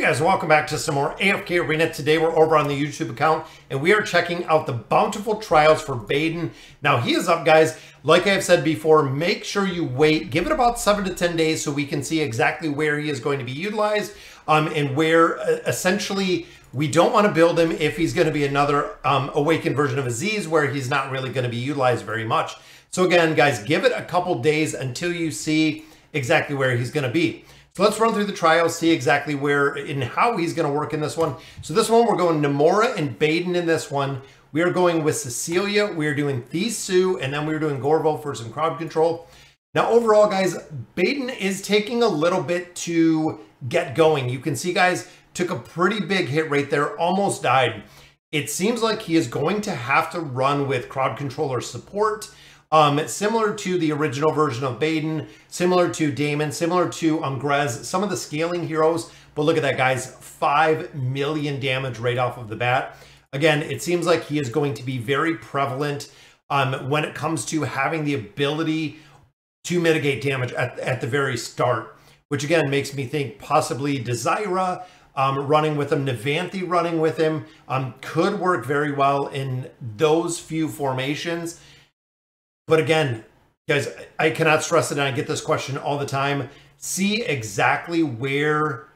Guys, welcome back to some more AFK Arena. Today we're over on the YouTube account and we are checking out the Bountiful trials for Baden. Now he is up, guys. Like I've said before, make sure you wait, give it about 7 to 10 days so we can see exactly where he is going to be utilized and where essentially we don't want to build him if he's going to be another awakened version of Aziz where he's not really going to be utilized very much. So again, guys, give it a couple days until you see exactly where he's going to be. So let's run through the trials, see exactly where and how he's going to work in this one. So this one, we're going Namora and Baden in this one. We are going with Cecilia. We are doing Thisu, and then we're doing Gorvo for some crowd control. Now, overall, guys, Baden is taking a little bit to get going. You can see, guys, took a pretty big hit right there, almost died. It seems like he is going to have to run with crowd controller support. Similar to the original version of Baden, similar to Damon, similar to Grez, some of the scaling heroes. But look at that, guys, 5 million damage right off of the bat. Again, it seems like he is going to be very prevalent when it comes to having the ability to mitigate damage at the very start, which again makes me think possibly Desira running with him, Navanthi running with him could work very well in those few formations. But again, guys, I cannot stress it, and I get this question all the time. See exactly where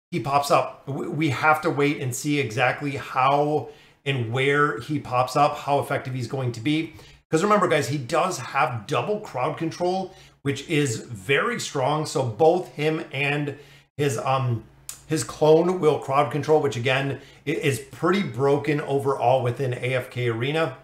he pops up. We have to wait and see exactly how and where he pops up, how effective he's going to be. Because remember, guys, he does have double crowd control, which is very strong. So both him and his clone will crowd control, which again is pretty broken overall within AFK Arena.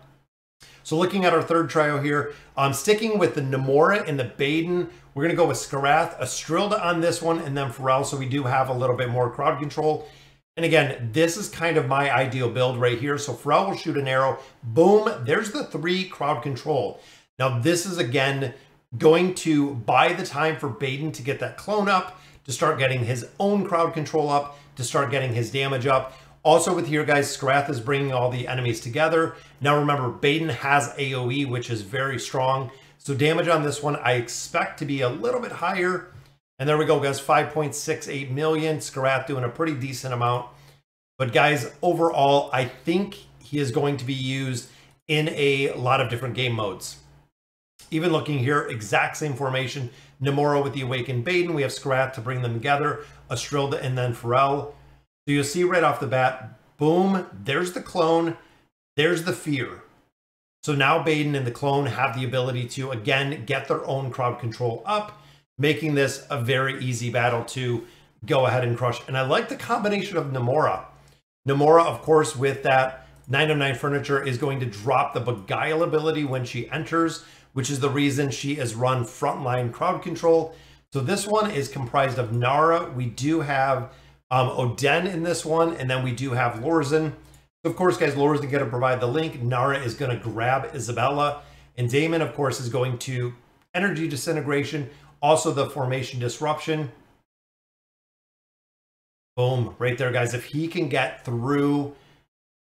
So looking at our third trial here, sticking with the Namora and the Baden, we're going to go with Skarath, Astrilda on this one, and then Pharrell, so we do have a little bit more crowd control. And again, this is kind of my ideal build right here. So Pharrell will shoot an arrow, boom, there's the 3 crowd control. Now this is, again, going to buy the time for Baden to get that clone up, to start getting his own crowd control up, to start getting his damage up. Also with here, guys, Skarath is bringing all the enemies together. Now remember, Baden has AoE, which is very strong. So damage on this one, I expect to be a little bit higher. And there we go, guys, 5.68 million. Skarath doing a pretty decent amount. But guys, overall, I think he is going to be used in a lot of different game modes. Even looking here, exact same formation. Namora with the Awakened Baden. We have Skarath to bring them together. Astrilda and then Pharrell. So you'll see right off the bat, boom, there's the clone, there's the fear. So now Baden and the clone have the ability to, again, get their own crowd control up, making this a very easy battle to go ahead and crush. And I like the combination of Namora. Namora, of course, with that 9 of 9 furniture is going to drop the Beguile ability when she enters, which is the reason she is run frontline crowd control. So this one is comprised of Nara. We do have Oden in this one, and then we do have Lorzen. So of course, guys, Lorzen going to provide the link. Nara is going to grab Isabella, and Damon, of course, is going to energy disintegration, also the formation disruption. Boom, right there, guys. If he can get through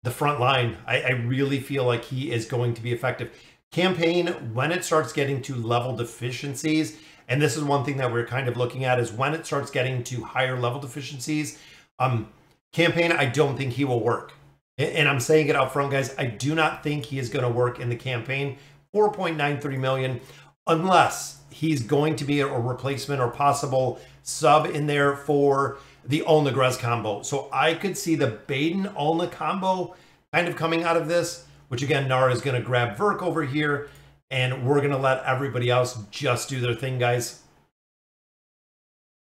the front line, I really feel like he is going to be effective. Campaign, when it starts getting to level deficiencies, and this is one thing that we're kind of looking at, is when it starts getting to higher level deficiencies, campaign, I don't think he will work. And I'm saying it out front, guys, I do not think he is going to work in the campaign. 4.93 million, unless he's going to be a replacement or possible sub in there for the Ulna Grez combo. So I could see the Baden Ulna combo kind of coming out of this, which again, Nara is going to grab Verk over here, and we're going to let everybody else just do their thing, guys.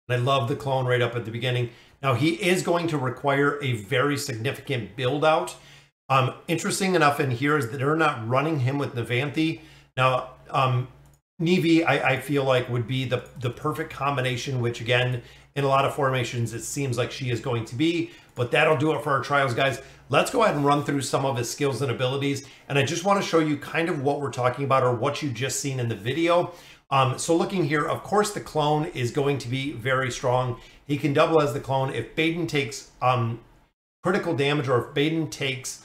And I love the clone right up at the beginning. Now, he is going to require a very significant build out. Interesting enough in here is that they're not running him with Navanthi. Now, Nevi, I feel like, would be the perfect combination, which again, in a lot of formations, it seems like she is going to be. But that'll do it for our trials, guys. Let's go ahead and run through some of his skills and abilities. And I just want to show you kind of what we're talking about, or what you just seen in the video. So looking here, of course, the clone is going to be very strong. He can double as the clone. If Baden takes critical damage, or if Baden takes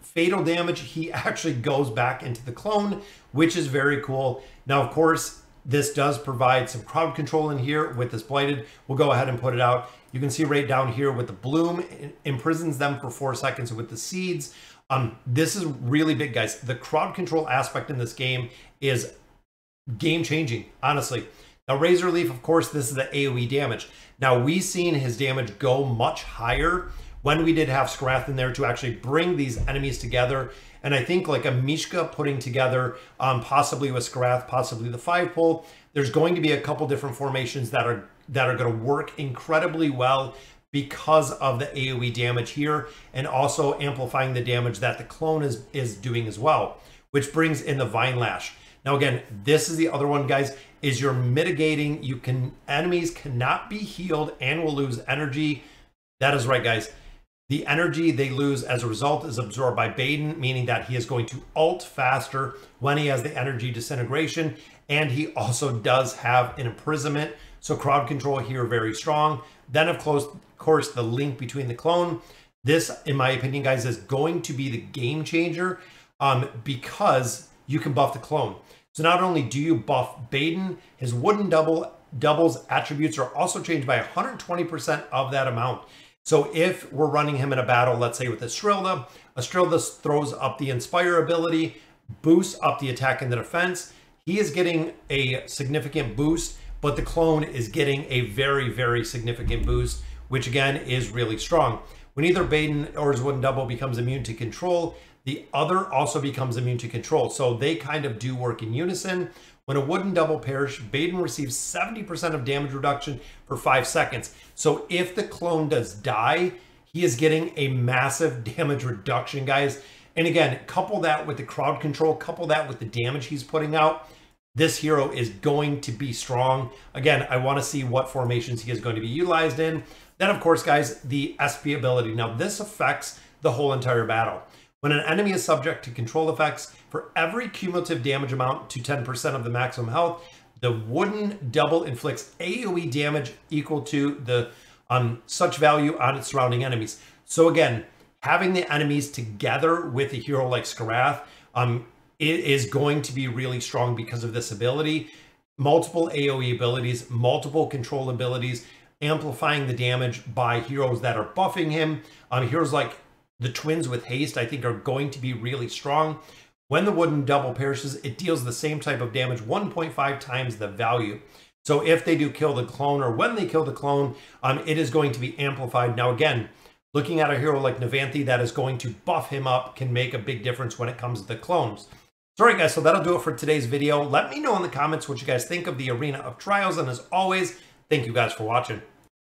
fatal damage, he actually goes back into the clone, which is very cool. Now, of course, This does provide some crowd control in here with this Blighted. We'll go ahead and put it out. You can see right down here with the Bloom, it imprisons them for 4 seconds with the Seeds. This is really big, guys. The crowd control aspect in this game is game changing, honestly. Now, Razor Leaf, of course, this is the AoE damage. Now, we've seen his damage go much higher when we did have Scrath in there to actually bring these enemies together. And I think like a Mishka putting together, possibly with Scrath, possibly the 5-pole, there's going to be a couple different formations that are going to work incredibly well because of the AoE damage here, and also amplifying the damage that the clone is doing as well, which brings in the Vine Lash. Now, again, this is the other one, guys, is you're mitigating. Enemies cannot be healed and will lose energy. That is right, guys. The energy they lose as a result is absorbed by Baden, meaning that he is going to ult faster when he has the energy disintegration, and he also does have an imprisonment. So crowd control here very strong. Then, of course, the link between the clone. This, in my opinion, guys, is going to be the game changer because you can buff the clone. So not only do you buff Baden, his wooden doubles attributes are also changed by 120% of that amount. So if we're running him in a battle, let's say with Estrilda throws up the Inspire ability, boosts up the attack and the defense. He is getting a significant boost, but the clone is getting a very, very significant boost, which again is really strong. When either Baden or his wooden double becomes immune to control, the other also becomes immune to control. So they kind of do work in unison. When a wooden double perish, Baden receives 70% of damage reduction for 5 seconds. So if the clone does die, he is getting a massive damage reduction, guys. And again, couple that with the crowd control, couple that with the damage he's putting out. This hero is going to be strong. Again, I want to see what formations he is going to be utilized in. Then, of course, guys, the SP ability. Now, this affects the whole entire battle. When an enemy is subject to control effects, for every cumulative damage amount to 10% of the maximum health, the wooden double inflicts AoE damage equal to the such value on its surrounding enemies. So again, having the enemies together with a hero like Scarath, it is going to be really strong because of this ability. Multiple AoE abilities, multiple control abilities, amplifying the damage by heroes that are buffing him. Heroes like the twins with haste, I think, are going to be really strong. When the wooden double perishes, it deals the same type of damage, 1.5 times the value. So if they do kill the clone, or when they kill the clone, it is going to be amplified. Now, again, looking at a hero like Navanthi that is going to buff him up can make a big difference when it comes to the clones. So, all right, guys, so that'll do it for today's video. Let me know in the comments what you guys think of the Arena of Trials. And as always, thank you guys for watching.